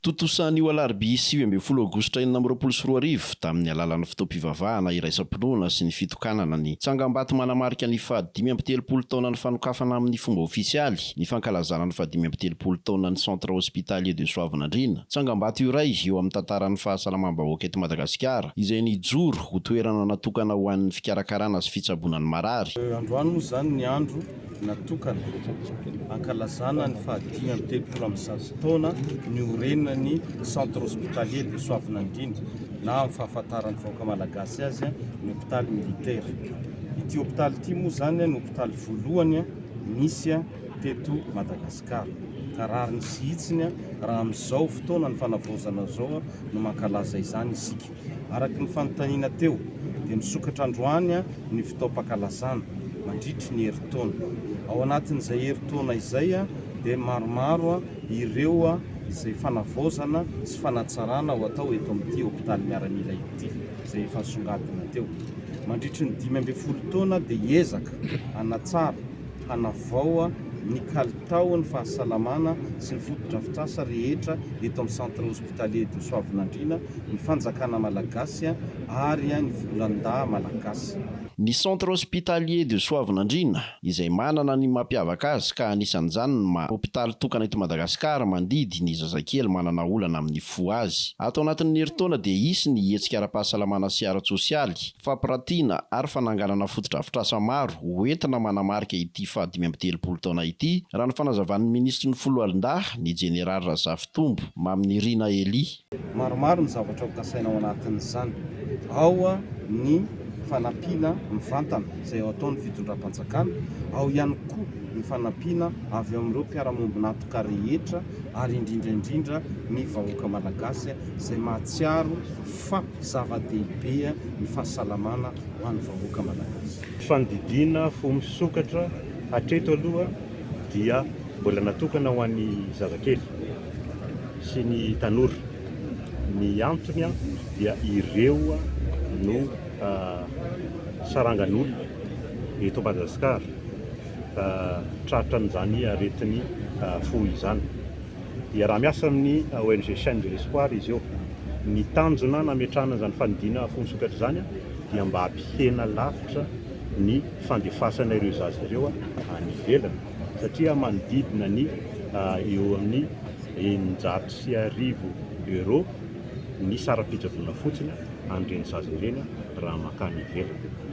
Totosan'io alarobia 7 Aogositra 2024 tamin'ny alalan'ny fitaom-pivavahana iraisam-pinoana sy ny fitokanana ny tsangambato manamarika ny fahadimy-telopolo taona ny fanokafana amin'ny fomba ofisialy ny fankalazana ny fahadimy-telopolo taona ny centre hospitalier de Soavinandriana. Tsangambato iray eo amin'ny tantaran'ny fahasalamam-bahoaka eto Madagasikara izay nijoro ho toerana natokana ho an'ny fikarakarana sy fitsaboana ny marary. Androany moa zany ny andro natokana ankalazana ny fahadimy-telopolo amin'ny zato taona ny orenina ny centre hospitalier de Soavinandriana na amin'ny fahafantaran'ny vahoaka malagasy azy ny hôpitaly militaire. Ity hôpitaly ity moa zany ny hôpitaly voalohany misy teto Madagasikara. Ka rary ny sihitsiny raha amin'izao fotoana ny fanavaozana zao no mankalaza izany isika. Araky ny fanontaniana teo dia misokatra androany ny fitaom-pankalazana mandritry ny herintaona. Ao anatin'izay herintaona izay dia maromaro ireo izay fanavaozana sy fanatsarana ho atao eto amin'ity hôpitaly miaramila ity izay efa songadina teo. Mandritry ny 15 taona dia hiezaka hanatsara hanavao ny kalitao ny fahasalamana sy ny fotodrafitrasa rehetra eto amin'ny centre hospitalier de Soavinandriana ny fanjakana malagasy ary ny volandaha malagasy. Ny centre hospitalier de Soavinandriana izay manana ny mampiavaka azy ka anisan'izany ny hôpitaly tokana eto Madagasikara mandidy ny zazakely manana olana amin'ny fo azy. Ato anatin'ny herintaona dia hisy ny hetsika ara-pahasalamana sy ara-tsosialy, fampiratiana ary fananganana fotodrafitrasa maro hoentina manamarika ity fahadimy-telopolo taona ity raha ny fanazavan'ny ministry ny foloalindahy ny Jeneral Razafitombo Maminy Rina Eli. Maromaro ny zavatra hokasaina ao anatin'izany. Ao ny fanampiana mivantana izay ao ataon'ny fitondram-panjakana, ao ihany koa ny fanampiana avy amin'ireo mpiara-monina natoka rehetra ary indrindra ny vahoaka malagasy izay mahatsiaro fa zava-dehibe ny fahasalamana ho an'ny vahoaka malagasy. Fandidiana fo misokatra hatreto aloha dia mbola natokana ho an'ny zazakely sy ny tanora. Ny antony dia ireo no sarangan'olona eto Madagasikara tratra n'izany aretiny fo izany. Dia raha miasa amin'ny ONG Chaîne de l'Espoir izy eo, ny tanjona nametrahana izany fandidiana fo misokatra izany dia mba hampihena lavitra ny fandefasana ireo zaza ireo any ivelany, satria manodidina ny eo amin'ny 900 euro ny sara-pitsaboana fotsiny an'ireny zaza ireny raha makany ivelany.